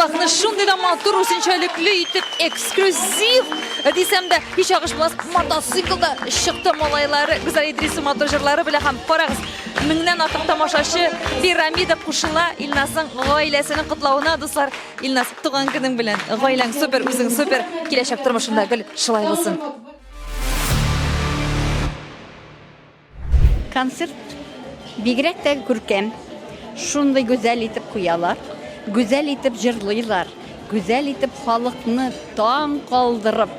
bakını şunday da matur usinçalıklı itip ekskluziv desem de hiç ağışmaz mototsiklda çıktı olayları güzel İdris'i motorjurları bile hem parağız mingden artık tamaşaşı piramida kuşula İlnas'ın ailesinin kutlavına dostlar İlnas tuğan günün bilen ailen süper uzun süper kileşek turmuşunda gül şılay olsun. Konser bigrak da görkem. Şunday güzel itip koyalar. Güzel itip jırlıylar. Güzel itip halkını taң kaldırıp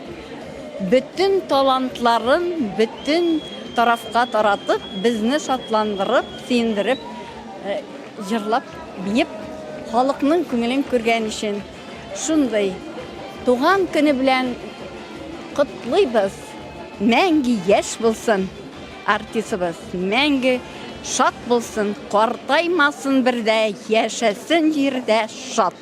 bütün talantların bütün tarafka taratıp bizni şatlandırıp sindirip jırlap biyip halkının көңілін көрген için şunday tuğan günü bilen kutluybız. Мәңгі yaş bulsun artistimiz. Мәңгі şat bulsun, kortaymasın bir de, yaşasın yerde şat.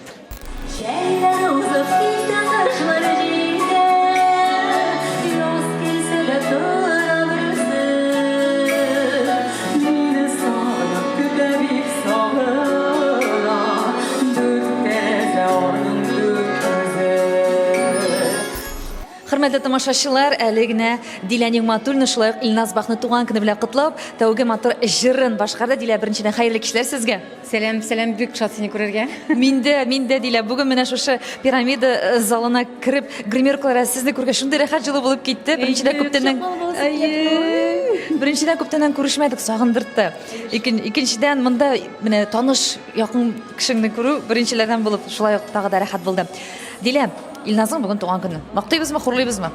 Hürmetli tamaşaçılar, әлегенә Дилә Нигъмәтуллина шулай ук Илназ Бахны туган көне белән котлап, тәүге матур җырын башкарды. Дилә, беренчедән хәерле кичләр сезгә. Сәлам, бик шат сине күрергә. Миндә Дилә, бүген менә шушы пирамида залына кирип, гримеркалар сезне күргәч шундый рәхәт җылы булып китте. Беренчедән күптәннән күрешмәдек, сагындырды. Икенчедән монда менә таныш, якын кешеңне күрү беренчеләрдән булып, шулай ук тагы да рәхәт булды. Дилә, Илназның бүген туган көне. Мактыйбызмы, хурлыйбызмы?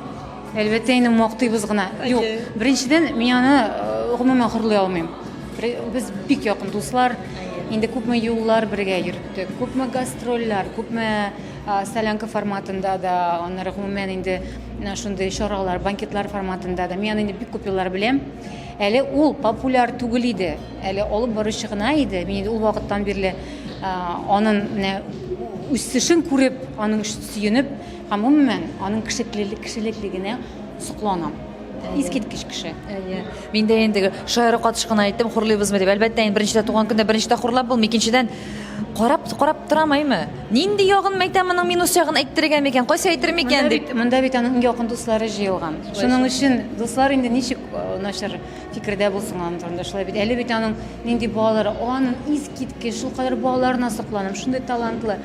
Әлбәттә, инде мактыйбыз гына. Юк, беренчедән мин аны гомумән хурлый алмыйм. Без бик якын дуслар. Инде күпме юллар бергә йөрттек, күпме гастрольләр, күпме солянка форматында да, аннары гомумән инде шундый чаралар, банкетлар форматында да. Мин аны инде бик күп еллар беләм. Әле ул популяр түгел иде. Әле алып баручы гына иде. Мин инде ул вакыттан бирле аның үсешен күреп, аның сөенеп, һәм гомумән аның кешелеклегенә сокланам. Искиткеч кеше. Мин дә инде шаяры катышкан әйттем, хурлыйбызмы дип. Әлбәттә, беренчедә туган көндә беренчедә хурлап булмый, икенчедән карап торамаймы? Нинди ягын мәктәбенең минус ягын әйттерергә микән? Кайсы әйтер микән дип. Монда бит аның якын дуслары җыелган. Шуның өчен дуслар инде ничек начар фикердә булсын аның турында шулай бит. Әле бит аның нинди балалары, аның искиткеч, шул кадәр балаларына сокланам, шундый талантлы,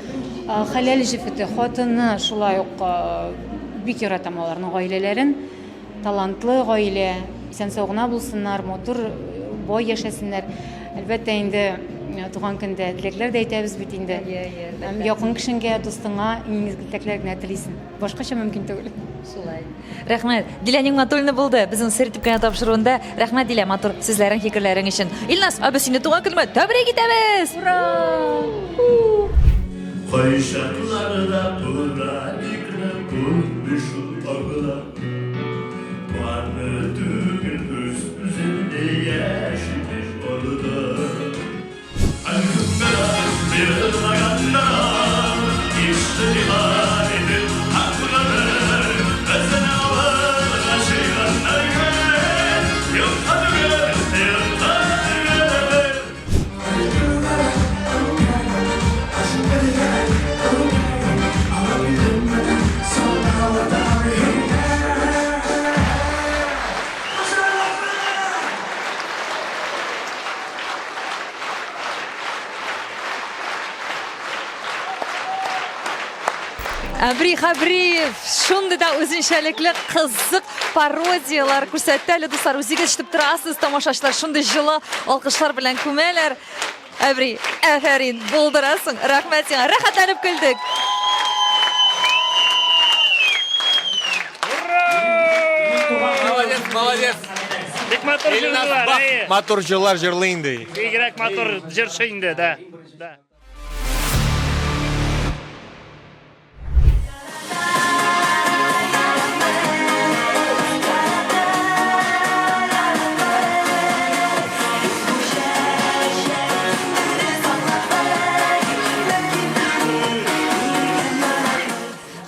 хәләл җифете, хатыны шулай ук бик яратам аларның гаиләләрен. Талантлы гаилә, исән саулыгына булсыннар, матур бай яшәсеннәр. Әлбәттә инде туган көндә теләкләр дә әйтәбез бит инде. Якын кешеңгә, дустыңа иң изге теләкләр генә телисең. Башкача мөмкин түгел. Шулай. Рәхмәт. Дилә Нигъмәтуллина булды. Безнең сер итеп кенә тапшыруында. Рәхмәт Дилә, матур сүзләрең, фикерләрең өчен. Илнас, абы сине туган көнеңә тәбрик итәбез. Ура! Кайшакларда тура икне күрмеш агыла. Varlı düğün üstünde yeşilmiş orada. Aklımda bir ayanda işleri var edip hakları özen alır aşıyanlar yok tadı yok tadı. Хабриев, шундай да үзенчәлекле кызык пародиялар күрсәтте әле дуслар. Үзегез ишетеп торасыз, тамашачылар, шундай җылы алкышлар белән күмәләр. Абри, афәрин, булдырасың. Рәхмәт сиңа. Рәхәтләнеп көлдек. Молодец. Бик матур җырлар. Матур җырлар җырлый инде. Бигрәк матур җырчы инде, да.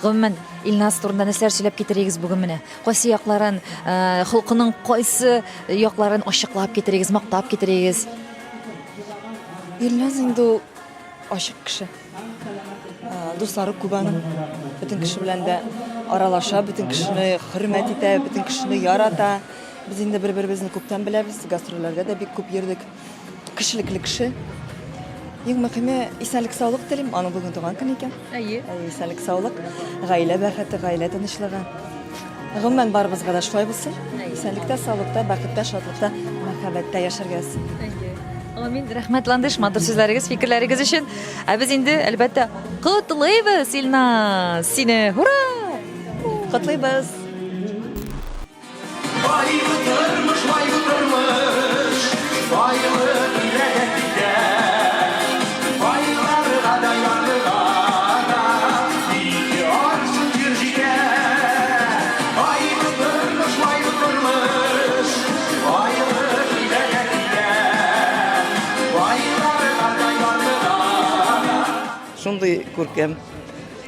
Гомумән, Илназ турында нәрсәләр сөйләп китерегез бүген менә. Кайсы якларын, халкының кайсы якларын ачыклап китерегез, мактап китерегез. Илназ инде ачык кеше. Дуслары күп аның. Бөтен кеше белән дә аралаша, бөтен кешене хөрмәт итә, бөтен кешене ярата. Без инде бер-беребезне күптән беләбез, гастрольләргә дә бик күп йөрдек. Кешелекле кеше. Иң мөһиме исәнлек саулык телим. Аның бүген туган көн икән. Исәнлек саулык, гаилә бәхете, гаилә тынычлыгы. Гомумән барыбызга да шулай булсын. Исәнлектә, саулыкта, бәхеттә, шатлыкта, мәхәббәттә яшәргәс. Амин, рәхмәт Ландыш, матур сүзләрегез, фикерләрегез өчен. Ә без инде әлбәттә котлыйбыз, Илназ, сине. Ура! Котлыйбыз. Bayılı tırmış, bayılı ilere gider. Bayılarına da yanına gidiyorsun Gürcü'ye. Bayılı tırmış, bayılı ilere gider. Bayılarına da yanına. Шундый күркәм,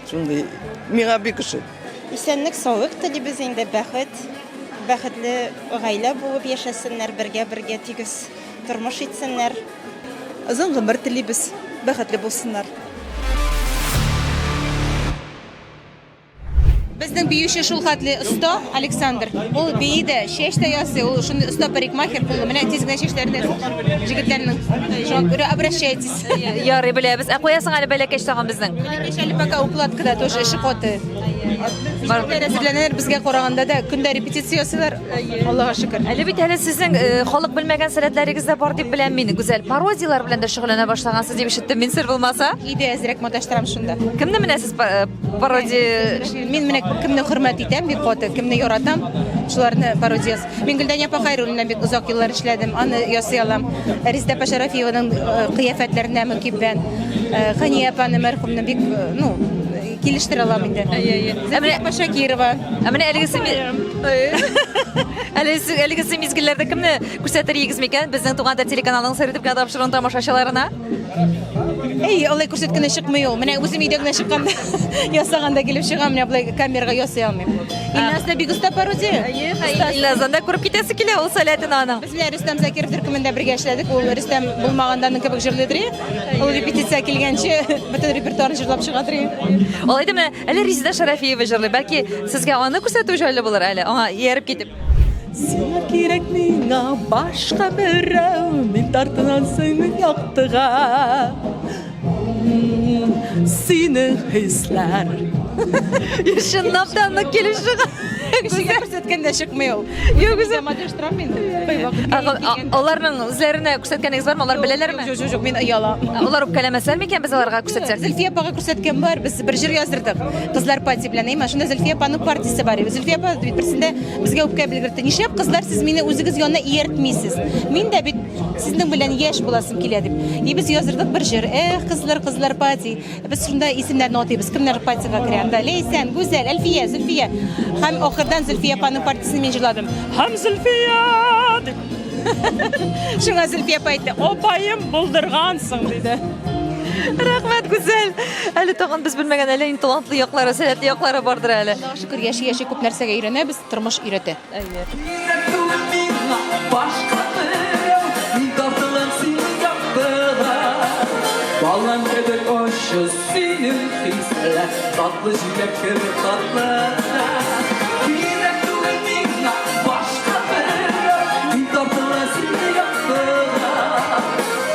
шундый миңа бик ошый. Исәнлек, саулык телибез инде, бәхет, бәхетле гаилә булып яшәсеннәр, бергә тигез тормыш итсеннәр. Озын гомер телибез, бәхетле булсыннар. Безнең биюче шул хәтле оста Александр. Ул биедә, чәч тә ясый, ул шундый оста парикмахер булды. Менә тиз генә чәчләрне җегетләрнең обращайтесь. Ярый беләбез. Ә куясың әле бәләкәч тагын безнең. Кешелек пока укладкада тоже эше каты. Рәсемләнәләр безгә караганда да көндә репетиция ясыйлар. Аллаһка шөкер. Әле бит әле сезнең халык белмәгән сәләтләрегез дә бар дип беләм мин. Гүзәл пародиялар белән дә шөгыльләнә башлагансыз дип ишеттем мин, сер булмаса. Идә әзрәк маташтырам шунда. Кемне менә сез пародия Мин менә кемне хөрмәт итәм, бик каты, кемне яратам, шуларны пародия. Мин Гөлдән апа Хәйруллина бик озак еллар эшләдем, аны ясый алам. Риздә Пашарафиеваның кыяфәтләренә мөкиббән. Хания апаны мәрхүмне бик, килештерә алам инде. Зәмрә Пашакирова. Ә менә әлегесе мизгелләрдә кемне күрсәтерегез микән? Безнең туган телеканалның сәретеп генә тапшырган тамашачыларына. Алай күрсәткәнә чыкмый ул. Менә үзем өйдә генә чыкканда, ясаганда килеп чыгам, менә булай камерага ясый алмыйм. Илназ да бик уста пародия. Илназдан да күреп китәсе килә ул сәләтен аның. Без белән Рөстәм Закиров төркемендә бергә эшләдек. Ул Рөстәм булмагандан кебек җырлыйдыр. Ул репетиция килгәнче бөтен репертуарны җырлап чыгадыр. Алай димә, әле Резида Шарафиева җырлый. Бәлки сезгә аны күрсәтү җайлы булыр әле. Аңа ияреп китеп. Сиңа кирәк миңа башка берәү, мин тартынам сине яктыга. Сине хисләр. Чынлап та аны килеп чыга. Кешегә күрсәткәндә чыкмый ул. Юк, үзем маташтырам мин. Аларның үзләренә күрсәткәнегез бармы? Алар беләләрме? Юк, мин оялам. Алар үпкәләмәсләр микән без аларга күрсәтсәк? Зөлфия апага күрсәткән бар, без бер җыр яздырдык. Кызлар партия белән, әйме, шунда Зөлфия апаның партиясе бар. Зөлфия апа бит берсендә безгә үпкә белгертте. Нишләп кызлар сез мине үзегез янына ияртмисез? Мин дә бит сезнең белән яшь буласым килә дип. Без яздырдык бер җыр. Кызлар партия. Без шунда исемнәрне атыйбыз. Кемнәр партиягә керә? Анда Лейсән, Гүзәл, Әлфия, Зөлфия. Һәм ахырдан Зөлфия апаның партиясен мин җырладым. Һәм Зөлфия дип. Шуңа Зөлфия апа әйтте, "Апайым булдыргансың" диде. Рәхмәт, Гүзәл. Әле тагын без белмәгән әле иң талантлы яклары, сәләтле яклары бардыр әле. Аллаһка шөкер, яши күп нәрсәгә өйрәнәбез, тормыш өйрәтә. Başka bereu, min tartılan seni yaptılar. Balan kadar hoşu senin hisler, tatlı jülep kırık tatlı. Yürek duvar minna, başka bereu, min tartılan seni yaptılar.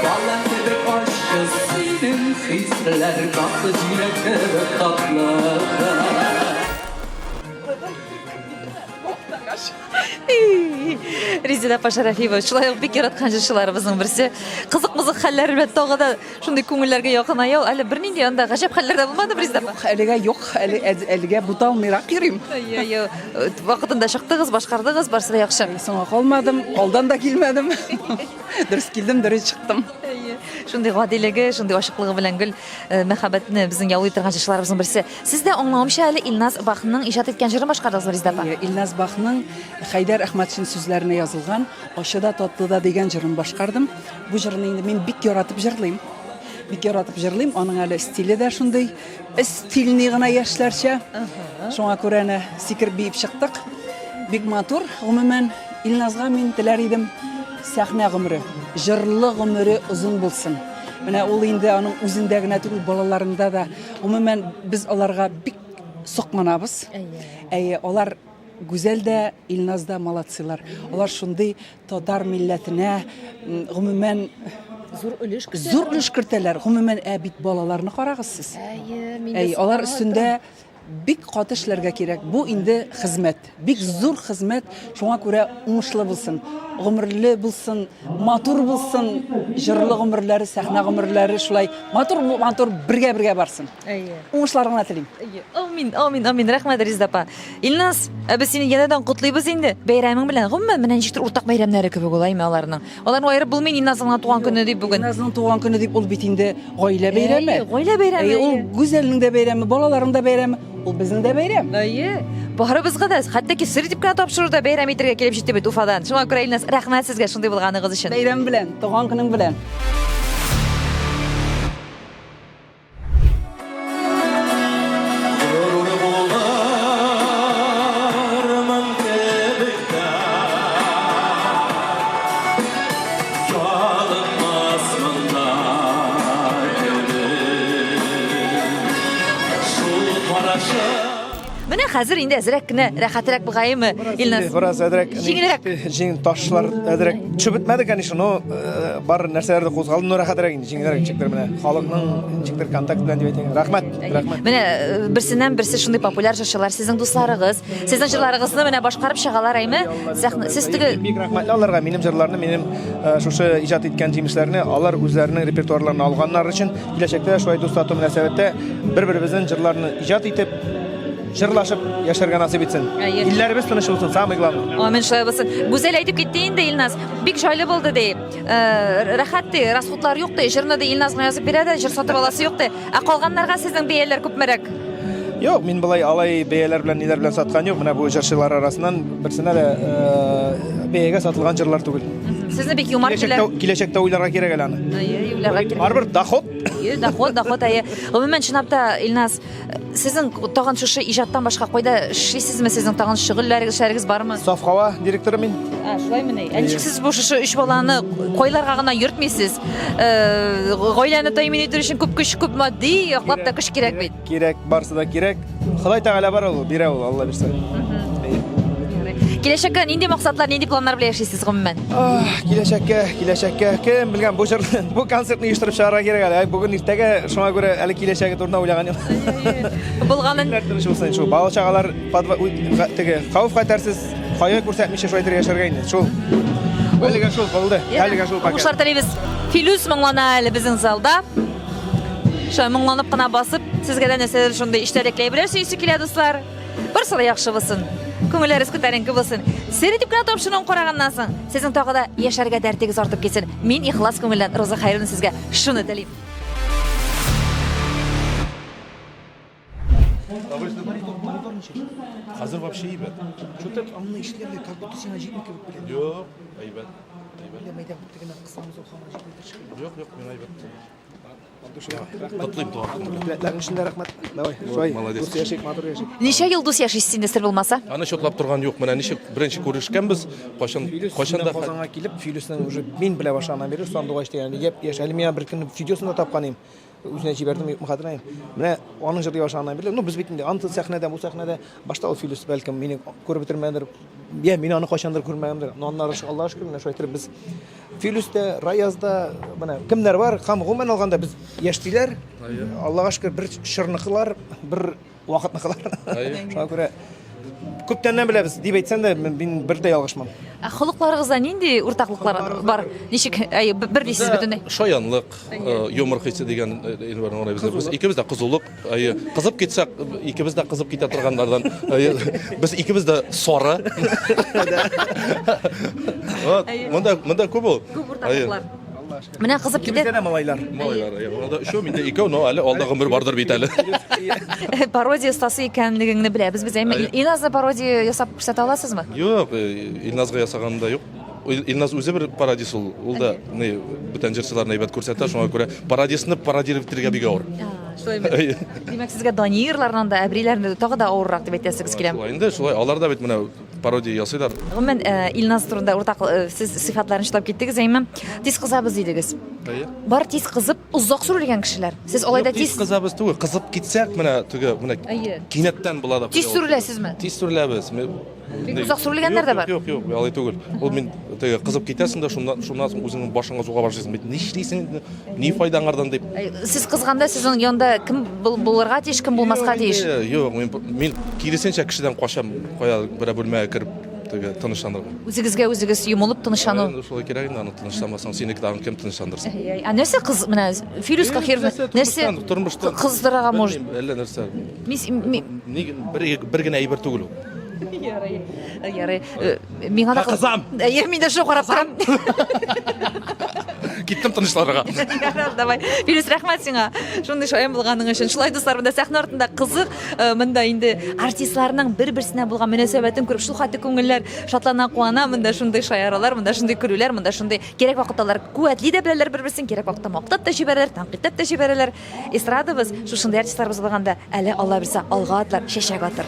Balan kadar hoşu senin hisler, tatlı jülep kırık tatlı. Резида Пашарафиева, шулай ук бик яраткан җырчыларыбызның берсе. Кызык-мызык хәлләр белән тагы да шундый күңелләргә якыная. Әле бернинди анда гаҗәп хәлләрдә булмады Резида апа? Әлегә юк, әлегә буталмыйрак йөрим. Вакытында чыктыгыз, башкардыгыз, барсы да яхшы. Соңга калмадым, алдан да килмәдем. Дөрес килдем, дөрес чыктым. Шундый гадилеге, шундый ашыклыгы белән гел мәхәббәтне безнең яулый торган җырчыларыбызның берсе. Сез дә аңламыйча әле Илназ Бахның иҗат иткән җырын башкардыгызмы Резида апа? Илназ Бахның Хайдар Әхмәтшин сүзләренә язылган "Ашыда татлыда" дигән җырын башкардым. Бу җырны инде мин бик яратып җырлыйм. Аның әле стиле дә шундый стильный гына яшьләрчә. Шуңа күрә сикер биеп чыктык. Бик матур. Гомумән Илназга мин теләр идем сәхнә гомере, җырлы гомере озын булсын. Менә ул инде аның үзендә генә түгел, балаларында да. Гомумән без аларга бик соқманабыз. Алар güzel de, Илназ да молодцылар. Алар шундый татар милләтенә гомумән зур өлеш кертәләр. Гомумән бит балаларны карагыз сез. Алар өстендә бик каты эшләргә кирәк. Бу инде хезмәт. Бик зур хезмәт. Шуңа күрә уңышлы булсын. Гомерле булсын, матур булсын, җырлы гомерләре, сәхнә гомерләре шулай матур бергә барсын. Уңышларына телим. Амин. Рәхмәт Реза апа. Илназ, без сине янәдән котлыйбыз инде. Бәйрәмең белән. Гомумән менә ничектер уртак бәйрәмнәре кебек булаймы аларның. Аларны аерып булмый, Илназның туган көне дип бүген. Илназның туган көне дип ул бит инде гаилә бәйрәме. Гаилә бәйрәме. Ул гүзәлнең дә бәйрәме, балаларның да бәйрәме. Ул безнең дә бәйрәм. Барыбызга да, хәтта сер дип кенә тапшыруда бәйрәм итәргә килеп җитте бит Уфадан. Шуңа күрә Илназ, рәхмәт сезгә шундый булганыгыз өчен. Бәйрәм белән, туган көнең белән. Менә хәзер инде әзрәк кенә рәхәтрәк булгаймы Илназ? Biraz әдрәк. Җиңелрәк. Җиң ташлар әдрәк. Төшеп бетмәде, конечно, но бар нәрсәләрдә кузгалды, но рәхәтрәк инде, җиңелрәк чиктер менә. Халыкның чиктер контакт белән дип әйтәм. Рәхмәт. Менә берсеннән берсе шундый популяр җырчылар, сезнең дусларыгыз, сезнең җырларыгызны менә башкарып чыгалар әйме? Сез теге Бик рәхмәтле аларга, минем җырларны, минем шушы иҗат иткән җимешләрне алар үзләренең репертуарларына алганнар өчен киләчәктә шулай дуслату мөнәсәбәттә бер-беребезнең җырларны иҗат итеп җырлашып яшәргә насыйп итсен. Илләребез тыныч булсын, самый главный. Амин, шулай булсын. Гүзәл әйтеп китте инде Илназ. Бик җайлы булды ди. Рәхәт ди, расходлар юк ди. Җырны ди Илназга язып бирә дә, җыр сатып аласы юк ди. Калганнарга сезнең бәяләр күпмерәк? Юк, мин булай алай бәяләр белән ниләр белән саткан юк. Менә бу җырчылар арасыннан берсенә дә бәягә сатылган җырлар түгел. Сезне бик юмар килә. Киләчәктә уйларга кирәк әле аны. Уйларга кирәк. Барбер доход. Доход. Гомумән чынлап та Илназ, сезнең тагын шушы иҗаттан башка кайда эшлисезме? Сезнең тагын шөгыльләрегез бармы? Саф-һава директоры мин. Шулаймы ни? Ничек сез бу шушы 3 баланы кайларга гына йөртмисез? Гаиләне тәэмин итү өчен күп көч, күп матди яклап та көч кирәк бит. Кирәк, барсы да кирәк. Ходай Тәгалә бар ул, бирә ул, Алла бирсә. Киләчәккә нинди максатлар, нинди планнар белән яшисез гомумән? Киләчәккә кем белгән бу җыр, бу концертны оештырып чыгарга кирәк әле. Бүген иртәгә шуңа күрә әле киләчәге турында уйлаган юк. Булганын Шул бала-чагалар теге хәвеф-хәтәрсез кая күрсәтмичә шулай яшәргә инде. Шул. Әлегә шул булды. Әлегә шул пакет. Уңышлар телибез. Филүс моңлана әле безнең залда. Шулай моңланып кына басып, сезгә дә нәрсәдер шундый иштәрекләй беләсез, сөйсе килә дуслар. Барсы яхшы булсын. Күңелләрегез күтәренке булсын. Сер итеп кенә тапшыруын караганнан соң, сезнең тагы да яшәргә дәртегез артып китсен. Мин ихлас күңелдән Роза Хәйруллина сезгә шуны телим. Hazır вообще ибет. Что-то амны ишләргә как будто сиңа җитми кебек белән. Yok, ayıbet. Мәйдан күптәгән кысамыз охана җитми. Yok, ben ayıbet. Котлыйм туган. Шунда рәхмәт. Давай, шулай. Молодец. Дус яшик, матур яшик. Ничә ел дус яшисез инде сер булмаса? Аны шотлап торган юк. Менә ничек беренче күрешкәнбез, кайчан да Казанга килеп, Филүснең уже мин белә башлаган бери, сандугач дигән яп яшь. Әле миңа бер көн видеосын да тапкан идем. Үзенә җибәрдем, юкмы хәтерләмим. Менә аның җырлый башлаганнан бери, ну без бит инде анты сәхнәдә, бу сәхнәдә башта ул Филүс бәлкем мине күреп бетермәдер. Я мин аны кайчандыр күрмәгәндер. Но аннары Аллаһка шөкер, менә шулай итеп без Филүстә, Раязда, менә кемнәр бар, һәм гомумән алганда без яшьтиләр. Аллаһка шөкер бер шырныкылар, бер вакытныкылар. Шуңа күрә күптәннән беләбез дип әйтсәң дә мин бер дә ялгышмам. Холыкларыгызда нинди уртаклыклар бар? Ничек бер дисез бөтенләй? шаянлык, юмор хисе дигән бар аны без икебез дә кызулык, кызып китсәк, икебез дә кызып китә торганнардан, без икебез дә сары. Вот, монда күп ул. Күп уртаклыклар. Менә кызып китә. Бездә дә малайлар. Монда шо миндә икәү, но әле алда гомер бардыр бит әле. Пародия остасы икәнлегеңне беләбез без. Илназны пародия ясап күрсәтә аласызмы? Юк, Илназга ясаганда юк. Илназ үзе бер пародист ул. Ул да бөтен җырчыларны әйбәт күрсәтә, шуңа күрә пародистны пародировать итәргә бик авыр. Әйе. Демәк, сезгә Данирлардан да, Әбриләрдән тагы да авыррак дип әйтәсегез килә. Шулай инде, шулай. Алар да бит менә пародия ясыйлар. Гомумән, Илназ турында уртак сез сыйфатларын читап киттегез, әйме? Тиз кызабыз дидегез. Әйе. Бар тиз кызып, озак сүрелгән кешеләр. Сез алайда тиз кызабыз түгел, кызып китсәк, менә теге менә Әйе. кинәттән булады. Тиз сүреләсезме? Тиз сүреләбез. Бик озак сүрелгәннәр дә бар. Юк, алай түгел. Ул мин теге кызып китәсең дә шуннан соң үзеңнең башыңга суга башлыйсың. Бит нишлисең, ни файдаңардан дип. Сез кызганда сезнең янда кем булырга тиеш, кем булмаска тиеш? Юк, мин киресенчә кешедән качам, кая бер бүлмәгә кереп теге тынычланырга. Үзегезгә үзегез юмылып тынычлану. Шулай кирәк инде, аны тынычланмасаң, сине кем тынычландырсын. Нәрсә кыз менә Фирус Кахиров нәрсә Тормышта кыздырага может? Әллә нәрсә. Мин Бер генә әйбер түгел ул. Ярый. Миңа да кызам. Мин дә шул карап торам. Киттем тынычларга. Давай. Фирус, рәхмәт сиңа. Шундый шаян булганың өчен. Шулай дуслар, монда сәхнә артында кызык, монда инде артистларның бер-берсенә булган мөнәсәбәтен күреп, шул хәтле күңелләр шатлана, куана, монда шундый шаяралар, монда шундый күрүләр, монда шундый кирәк вакытталар куәтли дә беләләр бер-берсен, кирәк вакытта мактап та җибәрәләр, тәнкыйтьләп та җибәрәләр. Эстрадабыз шушындый артистларыбыз булганда, әле Алла берсә алга атлар, чәчәк атыр.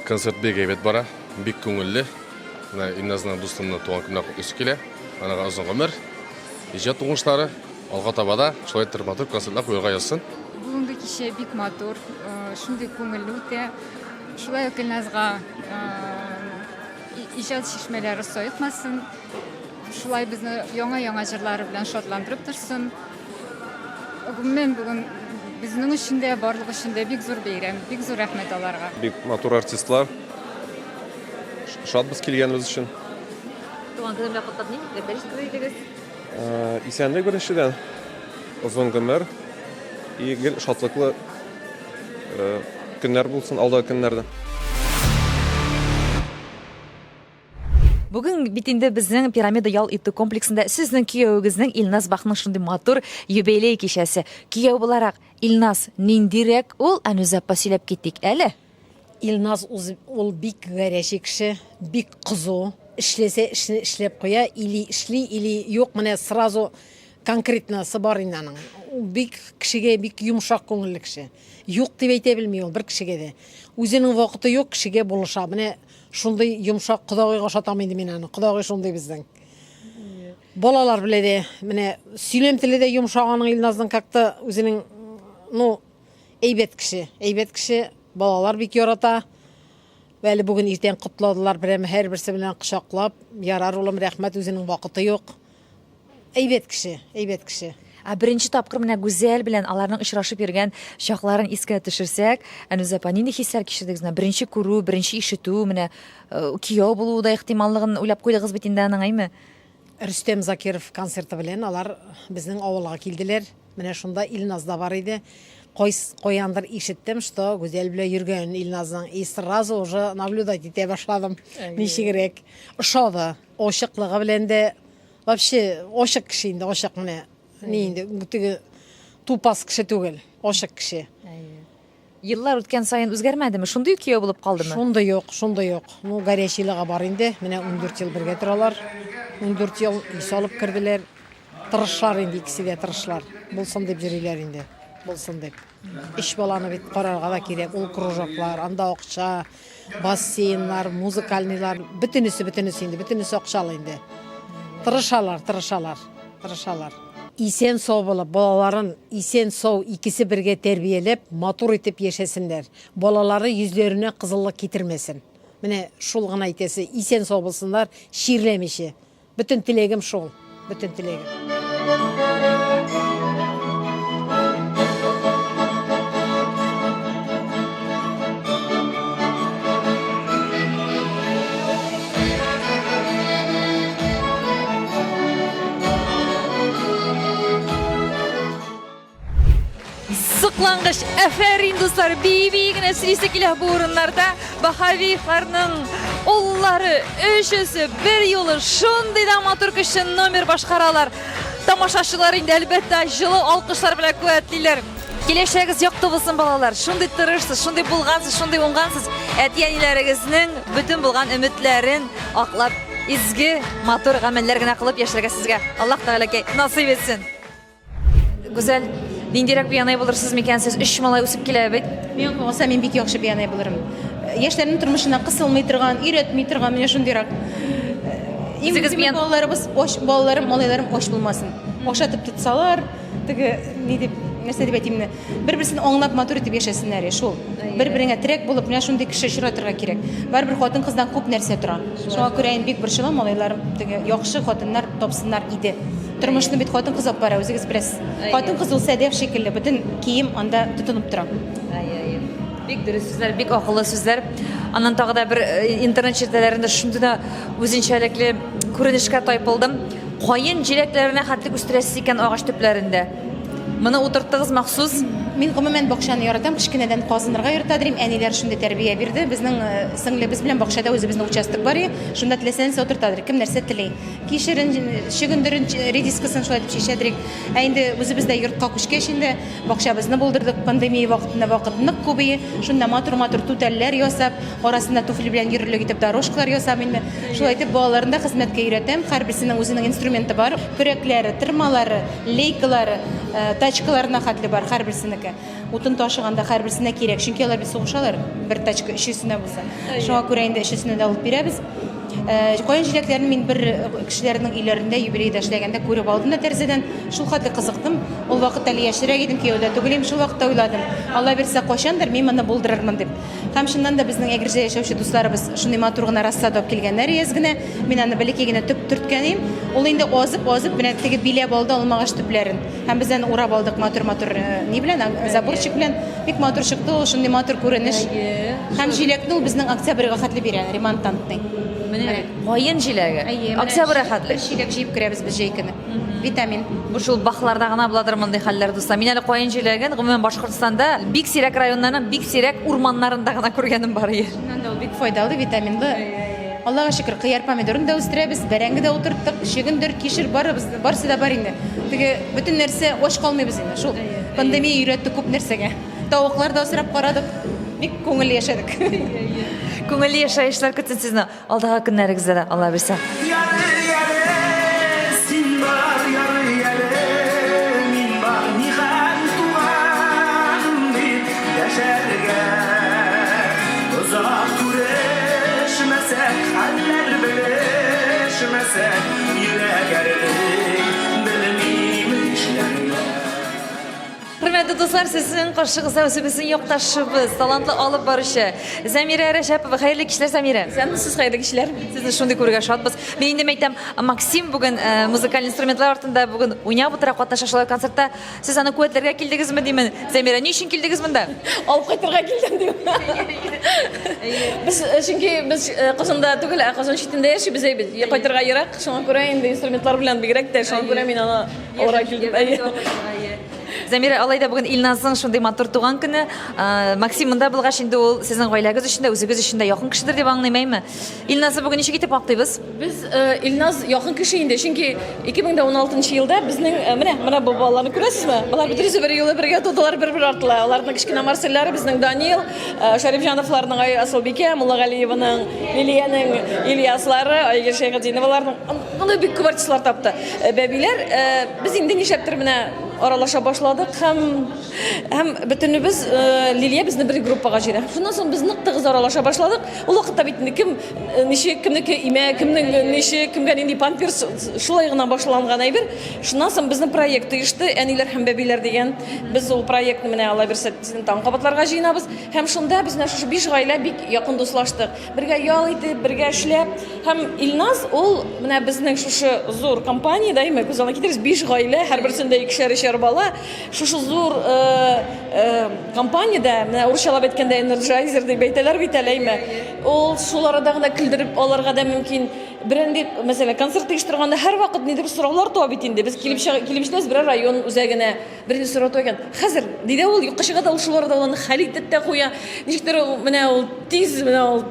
Концерт бик әйбәт бара, бик күңелле. Менә Илназның дустымның туган көненә котлыйсы килә. Анага озын гомер, иҗат уңышлары, алга таба да шулай драматург концертлар куярга язсын. Бүгенге кичә бик матур, шундый күңелле үтә. Шулай ук Илназга иҗат шишмәләре саекмасын. Шулай безне яңа җырлары белән шатландырып торсын. Гомумән бүген безнең өчен дә, барлык өчен дә бик зур бәйрәм, бик зур рәхмәт аларга. Бик матур артистлар. Шатбыз килгәнебез өчен. Туган көнем белән котлап идегез. Исәнлек беренчедән. Озын гомер, игел, шатлыклы көннәр булсын, алдагы көннәрдә. Бүген бит инде безнең пирамида ял итү комплексында сезнең кияүгезнең Илназ Бахның шундый матур юбилей кичәсе. Кияү буларак Илназ ниндирәк ул Ануза сөйләп киттек әле. Илназ ул бик гәрәче кеше, бик кызу, эшләсә эшне эшләп куя, или эшли, или юк, менә сразу конкретнасы бар инде аның. Ул бик кешегә бик йомшак күңелле кеше. Юк дип әйтә белми ул бер кешегә дә. Үзенең вакыты юк, кешегә булыша. Менә шундый йомшак Кудагыйга шатам инде мин аны. Кудагый шундый безнең. Балалар белә дә, менә сөйләм теле дә йомшак аның Илназның как-то үзенең, әйбәт кеше, балалар бик ярата. Әле бүген иртән кутладылар, һәрберсе белән кочаклап, ярар улым, рәхмәт, үзенең вакыты юк. Әйбәт кеше. Беренче тапкыр менә Гүзәл белән аларның очрашып йөргән чакларын искә төшерсәк, Ануза нинди хисләр кичердегез? Беренче күрү, беренче ишетү, менә кияү булуы да ихтималлыгын уйлап куйдыгыз бит инде аның, әйме? Рөстәм Закиров концерты белән алар безнең авылга килделәр. Менә шунда Илназ да бар иде. Каяндыр ишеттем, что Гүзәл белән йөргән Илназның, и сразу уже наблюдать итә башладым. Ничегрәк ошады. Ошыклыгы белән дә вообще ошык кеше инде, ошык менә. Ни инде, теге тупас кеше түгел, ошык кеше. Еллар үткән сайын үзгәрмәдеме? Шундый кияү булып калдымы? Шундый юк. Гәрәчилеге бар инде. Менә 14 ел бергә торалар. 14 ел ис алып керделәр. Тырышлар инде, икесе дә тырышлар. Булсын дип йөриләр инде. Булсын дип. Иш баланы бит карарга да кирәк. Ул кружоклар, анда акча, бассейннар, музыкальныйлар, бөтенесе инде, бөтенесе акчалы инде. Тырышалар. Исән сау булып, балаларын исән сау икесе бергә тәрбияләп, матур итеп яшәсеннәр. Балалары йөзләренә кызыллык китермәсен. Менә шул гына әйтәсе, исән сау булсыннар, ширләмичә. Бөтен теләгем шул, бөтен теләгем. Сыклангыч, әфәрин дуслар, бей-бей генә сөйлисе килә бу урыннарда. Баһавиевларның уллары өчесе бер юлы шундый да матур кеше номер башкаралар. Тамашачылар инде әлбәттә җылы алкышлар белән куәтлиләр. Келешегіз яқты болсын балалар. Шундай тырышсыз, шундай булгансыз, шундай уңгансыз. Әтиәниләрегезнең бүтән булган өметләрен аклап, изге, матур гамәлләр генә кылып яшәргә сезгә Аллаһ Тәгалә насыйп етсен. Гүзәл, ниндирәк биянай булырсыз микән сез? 3 малай үсеп килә бит. Мен калса мен бик яхшы биянай булырым. Яшьләрнең тормышына кысылмый торган, өйрәтмий торган менә шундыйрак. Үзегез биян балаларыбыз, балаларым, малайларым оч булмасын. Акшатып тотсалар, теге ни дип нәрсә дип әйтимне, бер-берсен аңлап матур итеп яшәсеннәр шул. Бер-береңә терәк булып, менә шундый кеше очратырга кирәк. Барбер хатын-кыздан күп нәрсә тора. Шуңа күрә инде бик борчыла малайларым теге яхшы хатыннар тапсыннар иде. Тормышны бит хатын-кыз алып бара, үзегез беләсез. Хатын-кыз ул сәдәф шикелле, бөтен кием анда тотынып тора. Бик дөрес сүзләр, бик акыллы сүзләр. Аннан тагы да бер интернет чиртәләрендә шундый да үзенчәлекле күренешкә тайпылдым. Кайын җиләкләренә хәтлек үстерәсез икән агач төпләрендә. Моны утырттыгыз махсус. Мин гомумән бакчаны яратам, кичкенәдән казынырга ярата дим. Әниләр шундый тәрбия бирде. Безнең сеңлебез белән бакчада үзебезнең участок бар. Шунда теләсәнез утыртадыр. Кем нәрсә теләй. Кишерен, чөгендерен, редискасын шулай дип чишәдерик. Ә инде үзебездә йортка күчкәч инде бакчабызны булдырдык. Пандемия вакытында вакыт нык күбәе. Шунда матур-матур түтәлләр ясап, арасында туфли белән йөрерлек итеп дорожкалар ясап инде. Шулай итеп балаларында хезмәткә өйрәтәм. Һәрберсенең үзенең инструменты бар. Көрәкләре, тырмалары, лейкалары, тачкаларына хәтле бар һәрберсенеке. Утын ташыганда һәрберсенә кирәк, чөнки алар бит сугышалар. Бер тачка өчесенә булса. Шуңа күрә инде өчесенә дә алып бирәбез. Кайын җиләкләрне мин бер кешеләрнең өйләрендә юбилейда эшләгәндә күреп алдым да тәрзәдән. Шул хәтле кызыктым. Ул вакытта әле яшьрәк идем, кияүдә түгелем, шул вакытта уйладым. Алла бирсә кайчандыр мин моны булдырырмын дип. Һәм шуннан да безнең Әгерҗә яшәүче дусларыбыз шундый матур гына рассада алып килгәннәр язгына. Мин аны бәләкәй генә төп төрткәнем. Ул инде азып менә теге биләп алды алмагач төпләрен. Һәм без аны урап алдык матур-матур ни белән, заборчик белән. Бик матур чыкты ул, шундый матур күренеш. Һәм җиләкне ул безнең октябрьгә хәтле бирә, ремонтантный. Кайын җиләге. Октябрь хәтле. Җиләк җыеп керәбез без җәйкене. Витамин. Бу шул бахларда гына буладыр мондый хәлләр дуслар. Мин әле кайын җиләген гомумән Башкортстанда бик сирәк районнарның бик сирәк урманнарында гына күргәнем бар иде. Шуннан да ул бик файдалы, витаминлы. Аллага шөкер, кыяр помидорын да үстерәбез, бәрәңге дә утырттык, чөгендер, кишер барысы да бар инде. Теге бөтен нәрсә оч калмыйбыз инде. Шул пандемия өйрәтте күп нәрсәгә. Тавыклар да асрап карадык. Бик күңелле яшәдек. Күңелле яшәешләр көтсен сезне алдагы көннәрегездә дә Алла бирсә. Sin var yarı min var nihan tuğan bit yaşarga uzak güreşmesek haller birleşmesek yürek erdik bilmiymişler. Hörmәтле дуслар, сезнең каршыгызда үзебезнең якташыбыз, талантлы алып баручы Замира Рәҗәпова. Хәерле кичләр, Замира. Сез хәерле кичләр. Сезне шундый күргән шатбыз. Мин инде мәйтәм, Максим бүген музыкаль инструментлар артында бүген уйнап утыра, катнаша шулай концертта. Сез аны куәтләргә килдегезме димен? Замира, ни өчен килдегез монда? Алып кайтырга килдем дим. Без чөнки без Казанда түгел, Казан читендә яшибез әйбез. Кайтырга ерак, шуңа күрә инде инструментлар белән бигрәк тә, шуңа күрә мин аны алырга килдем. Замира, алайда бүген Илназның шундый матур туган көне. Максим монда булгач инде ул сезнең гаиләгез өчен дә, үзегез өчен дә якын кешедер дип аңлыйммы? Илназны бүген ничек итеп актыйбыз? Без Илназ якын кеше инде, чөнки 2016 елда безнең менә бу балаларны күрәсезме? Алар бөтенесе бер юлы бергә тоталар, бер-бер артыла. Аларның кичкенә Марселләре, безнең Даниил, Шәрифҗановларның Асылбикә, Муллагалиеваның, Лилиянең Ильяслары, Айгер Шәйхетдиноваларның аны бик күп артистлар тапты. Бәбиләр, без инде нишәптер менә аралаша башладык һәм бөтенебез Лилия безне бер группага җыйды. Шуннан соң без нык тыгыз аралаша башладык. Ул вакытта бит кем ничек, кемнеке имә, кемнең ничек, кемгә нинди памперс шулай гына башланган әйбер. Шуннан соң безнең проект оешты, әниләр һәм бәбиләр дигән. Без ул проектны менә Алла бирсә таң кабатларга җыйнабыз һәм шунда безне шушы 5 гаилә бик якын дуслаштык. Бергә ял итеп, бергә эшләп һәм Илназ ул менә безнең шушы зур компаниядә име күзаллана китерез 5 гаилә, һәрберсендә 2-3 бала. Шушы зур компаниядә, менә урысчалап әйткәндә Energizer дип әйтәләр бит әлеме. Ул шул арада гына килдереп алырга да мөмкин. Беренди, мәсәлән, концерт оештырганда һәр вакыт нидер сораулар туа бит инде. Без килеп җитәбез бер район үзәгенә. Беренче сорау туган. Хәзер диде ул юкка чыга да ул шул арада аны хәл итеп тә куя. Ничектер менә ул тиз, менә ул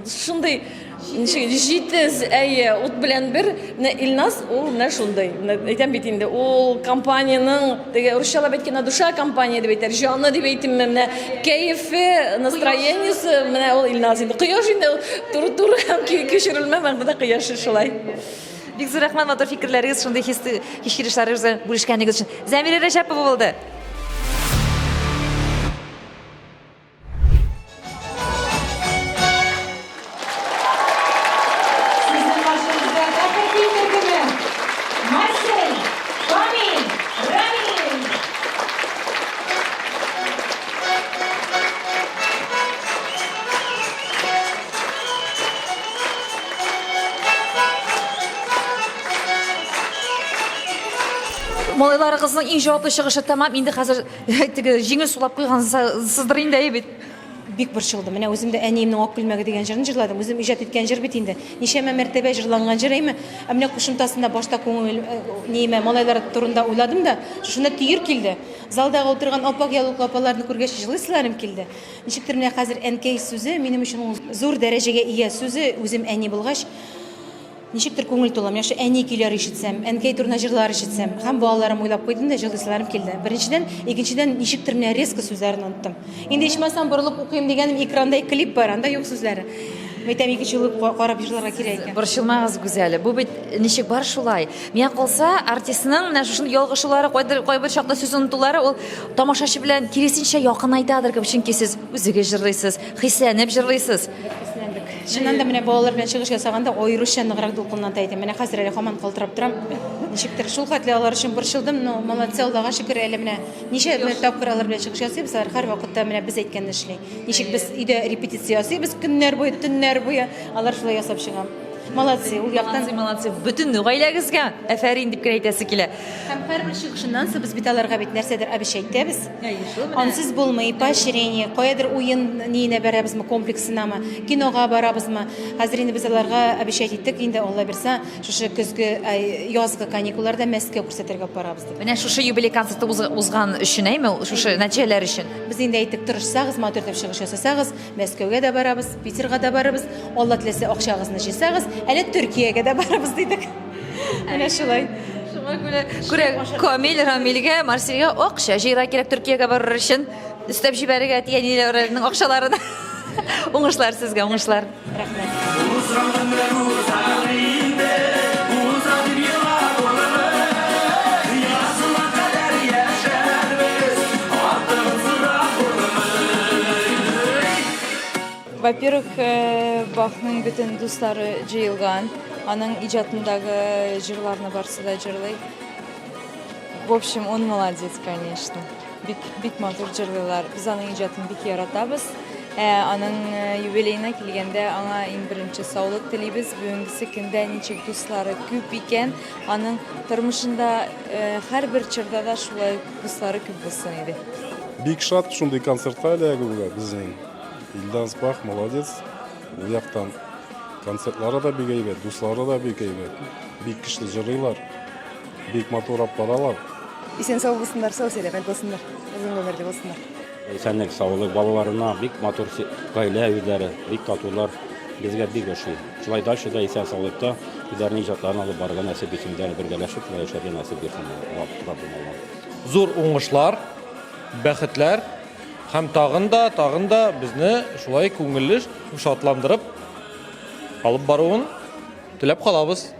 шундый Җитез, әйе, ут белән бер, менә Илназ, ул менә шундай. Менә әйтәм бит инде, ул компаниянең, теге русчалап әйткәндә душа компания дип әйтәр, җаны дип әйтим менә, кәефе, настроениесе, менә ул Илназ инде. Кояш инде туры һәм кичерелмә мәгънәдә кояш шулай. Бик зур рәхмәт, матур фикерләрегез, шундый хис-кирешләрегез белән бүлешкәнегез өчен. Зәмирә Рәҗәпова булды. Малайларыгызның иң җаваплы чыгышы тәмам. Инде хәзер теге җиңел сулап куйгансыздыр инде бит. Бик борчылды. Менә үзем дә әниемнең ак күлмәге дигән җырын җырладым. Үзем иҗат иткән җыр бит инде. Ничәмә мәртәбә җырланган җыр әйме. Менә кушымтасында башта күңел ниемә малайлар турында уйладым да, шуны тиер килде. Залдагы утырган апак ялыклы апаларны күргәч җырлыйсыларым килде. Ничектер менә хәзер әнкәй сүзе минем өчен зур дәрәҗәгә ия сүзе, үзем әни булгач, ничектер күңел тулам. Яхшы әни көйләр ишетсәм, әнкәй турында җырлар ишетсәм, һәм балаларым уйлап куйдым да җырлыйсыларым килде. Беренчедән, икенчедән ничектер менә резко сүзләрен оныттым. Инде ичмасам борылып укыйм дигәнем экранда клип бар, анда юк сүзләре. Мәйтәм икенче юлы карап җырларга кирәк икән. Борчылмагыз, Гүзәле. Бу бит ничек бар шулай. Миңа калса, артистның менә шушы ялгышулары, кайбер чакта сүз онытулары ул тамашачы белән киресенчә якын айтадыр, чөнки сез үзегез җырлыйсыз, хисләнеп җырлыйсыз. Чыннан да менә балалар белән чыгыш ясаганда аеруча ныграк дулкыннан әйтәм. Менә хәзер әле һаман калтырап торам. Ничектер шул хәтле алар өчен борчылдым, но молодцы, Аллага шөкер, әле менә ничә тапкыр алар белән чыгыш ясыйбыз, һәр вакытта менә без әйткәнне эшли. Ничек без өйдә репетиция ясыйбыз көннәр буе, төннәр буе, алар шулай ясап чыга. Молодцы, ул яктан молодцы. Бүтән гаиләгезгә әфәрин дип әйтәсе килә. Һәм һәрбер чыгышыннан соң без бит аларга бит нәрсәдер әбиш әйтәбез. Ансыз булмый, поощрение, каядыр уен ниенә барабызмы, комплексынамы, кинога барабызмы. Хәзер инде без аларга әбиш әйттек, инде Алла бирсә, шушы көзге, язгы каникулларда Мәскәү күрсәтергә барабыз дип. Менә шушы юбилей концерты узган өчен әйме, шушы нәтиҗәләр өчен. Без инде әйттек, тырышсагыз, матур итеп чыгыш ясасагыз, Мәскәүгә дә барабыз, Питерга да барабыз, Алла теләсә акчагызны җыйсагыз, әле Төркиягә дә барабыз дидек. Менә шулай. Шуңа күрә Камил Рамилгә, Марселгә акча җыйра кирәк Төркиягә барыр өчен. Өстәп җибәрергә тигәннәрнең акчаларын. Уңышлар сезгә, уңышлар. Во-первых, Бахның bütün дуслары җыелган, аның иҗатындагы җырларны барсы да җырлый. В общем, он молодец, конечно. Бик матур җырлыйлар. Без аның иҗатын бик яратабыз. Аның юбилейына килгәндә аңа иң беренче саулык телибез. Бүгенге көндә ничек дуслары күп икән, аның тормышында һәрбер чорда да шулай дуслары күп булсын иде. Бик шат шундый концертка эләгүгә безнең. Илназ Бах молодец. Ул яктан концертлары да бик әйбәт, дуслары да бик әйбәт. Бик көчле җырлыйлар. Бик матур аппаралар. Исән сау булсыннар, сау сәламәт булсыннар. Озын гомерле булсыннар. Исәнлек, саулык балаларына бик матур гаилә үҙләре, бик татулар. Безгә бик ошый. Шулай дальше да исән саулыкта үзләренең иҗатларын алып барырга насип итсеннәр, бергәләшеп шулай яшәргә насип итсеннәр. Зур уңышлар, бәхетләр һәм тагын да безне шулай күңелле шатландырып алып баруын теләп калабыз.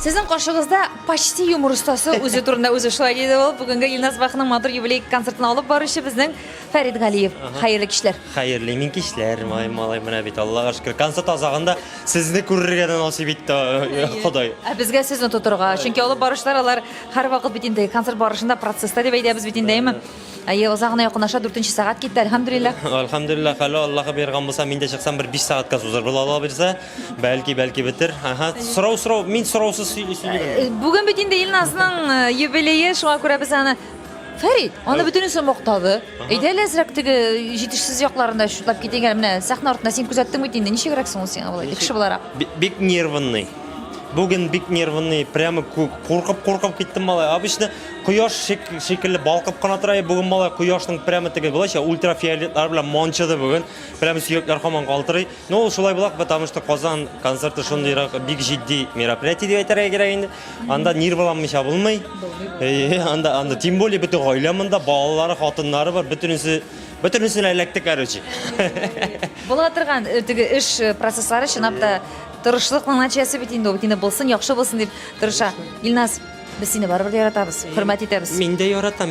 Сезнең каршыгызда почти юмор остасы үзе турында үзе шулай диде ул. Бүгенге Илназ Бахның матур юбилей концертын алып баручы безнең Фәрит Галиев. Хәерле кичләр. Хәерле мин кичләр, малай менә бит Аллага шөкер. Концерт азагында сезне күрергә дә насип итте Ходай. Безгә сезне тотырга, чөнки алып баручылар алар һәр вакыт бит инде концерт барышында процесста дип әйтәбез бит индеме. Озагына якынлаша 4-нче сәгать китте, әлхәмдүлилләх. Әлхәмдүлилләх, Аллага биргән булса, мин дә чыксам бер 5 сәгатькә сузар була ала бирсә, бәлки бетер. Сорау, мин сораусыз сөйлим. Бүген бит инде Илназның юбилее, шуңа күрә без аны Фәрит, аны бөтенесе мактады. Әйдә ләзрәк теге җитешсез якларында шутлап китәгән менә сәхнә артында син күзәттең бит инде. Ничегрәк соң син алай кеше буларак? Бик нервный. Бүген бик нервный, прямо куркып киттем малай. Обычно кояш шикелле балкып кына тора, бүген малай кояшның прямо теге булача ультрафиолетлар белән мончыды бүген. Прямо сөякләр һаман калтырый. Но ул шулай булак, потому что Казан концерты шундыйрак бик җитди мероприятие дип әйтергә кирәк инде. Анда нервланмыйча булмый. Анда тем более бөтен гаилә монда, балалары, хатыннары бар, бөтенесен эләкте, короче. Була торган теге эш процесслары чынлап та тырышлыкның нәтиҗәсе бит инде, бит инде булсын, яхшы булсын дип тырыша. Илназ, без сине барыбер яратабыз, хөрмәт итәбез. Мин дә яратам.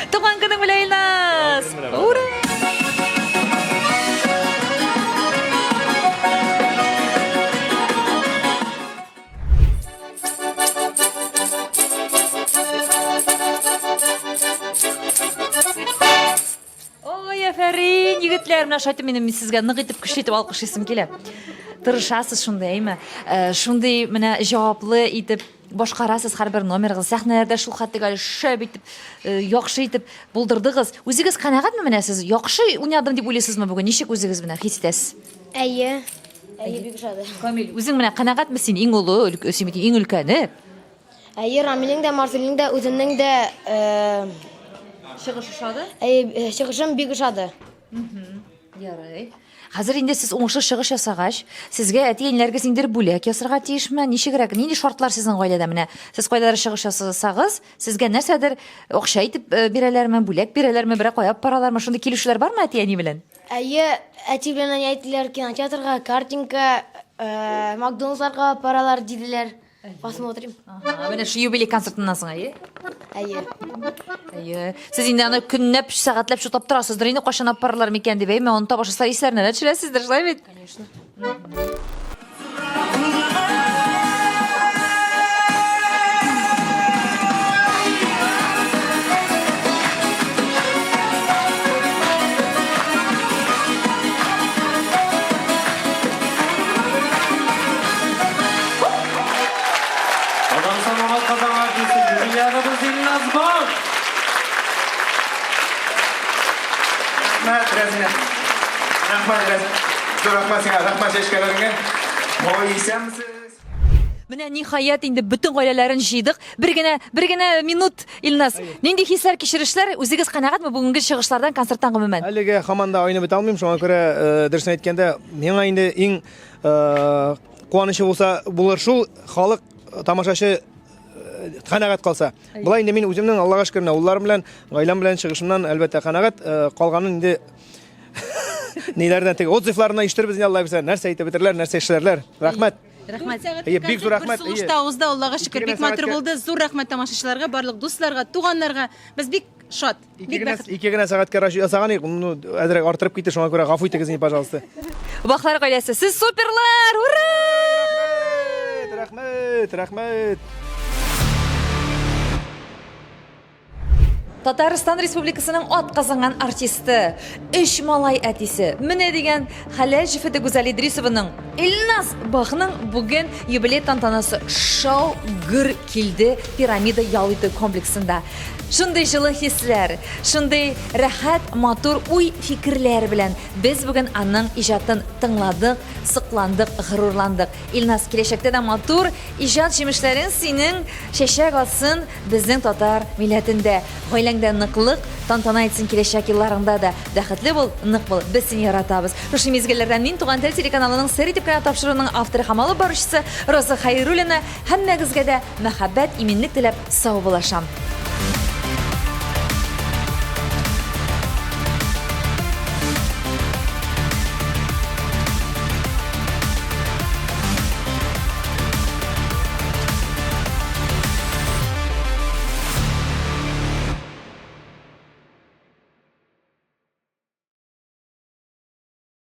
Туган көне белән Илназ. Ура! Фәрин, егетләр, менә шайтым минем сезгә нык итеп көчле итеп алкышлыйсым килә. Тырышасыз шундый, әйме? Шундый менә җаваплы итеп башкарасыз һәрбер номергыз, сәхнәләрдә шул хәттәге шәп итеп, яхшы итеп булдырдыгыз. Үзегез канәгатьме менә сез? Яхшы уйнадым дип уйлыйсызмы бүген? Ничек үзегез менә хис итәсез? Әйе, бик шат. Камил, үзең менә канәгатьме син? Иң улы, иң өлкәне? Әйе, Рамилнең дә, Марселинең дә, үземнең дә чыгыш ошады? Чыгышым бик ошады. Ярый. Хәзер инде сез уңышлы чыгыш ясагач, сезгә әти-әниләргә индер бүләк ясарга тиешме? Ничегрәк? Нинди шартлар сезнең гаиләдә менә? Сез кайдадыр чыгыш ясасагыз, сезгә нәрсәдер акча итеп бирәләрме, бүләк бирәләрме, берәр кая паралармы? Шундый килешүләр бармы әти-әни белән? Әйе, әти белән әйттеләр, кинотеатрга, картинка, Макдональдсга паралар диделәр. Посмотрим. Менә шу юбилей концертыннан соң, әйе? Әйе. Әйе. Сез инде аны көнләп, сәгатьләп шутлап торасыздыр. Инде кашан апарлар микән дип, әйме, аны табашса исәрнә төшерәсездер, шулай бит? Конечно. Менә ниһаять инде бөтен гаиләләрен җыйдык. Бер генә минут, Илназ. Нинди хисләр, кичерешләр? Үзегез канәгатьме бүгенге чыгышлардан, концерттан гомумән? Әлегә һаман да ойнап бета алмыйм, шуңа күрә дөресен әйткәндә, миңа инде иң куанычлы булыр шул халык тамашачы канәгать калса. Булай инде мин үземнең Аллага шөкер, улларым белән, гаиләм белән чыгышымнан әлбәттә канәгать калганын инде ниләрдән теге отзывларына ишеттербез инде, Алла белсә, нәрсә әйтеп бетерләр, нәрсә эшләрләр. Рәхмәт. Рәхмәт. Бик зур рәхмәт. Сугышта узды, Аллага шөкер, бик матур булды. Зур рәхмәт тамашачыларга, барлык дусларга, туганнарга. Без бик шат, бик бәхетле. 2 генә сәгатькә ясаган идек, моны әзрәк артырып китте, шуңа күрә гафу итегез инде, пожалуйста. Бахлар гаиләсе, сез суперлар! Ура! Рәхмәт. Татарстан Республикасының атказанган артисты, 3 малай әтисе, менә дигән Хәләл Җифете Гүзәл Идрисованың Илназ Бахның бүген юбилей тантанасы шоу гөр килде Пирамида ял итү комплексында. Шундый җылы хисләр, шундый рәхәт, матур уй фикерләр белән без бүген аның иҗатын тыңладык, сыкландык, горурландык. Илназ, киләчәктә дә матур иҗат җимешләрен синең чәчәк алсын безнең татар милләтендә. Гаиләңдә ныклык, тантана итсен киләчәк елларында да. Бәхетле бул, нык бул. Без сине яратабыз. Шушы мизгелләрдә мин Туган тел телеканалының сер итеп кенә тапшыруның авторы һәм алып баручысы Роза Хәйруллина һәммәгезгә дә мәхәббәт, иминлек теләп сау булашам.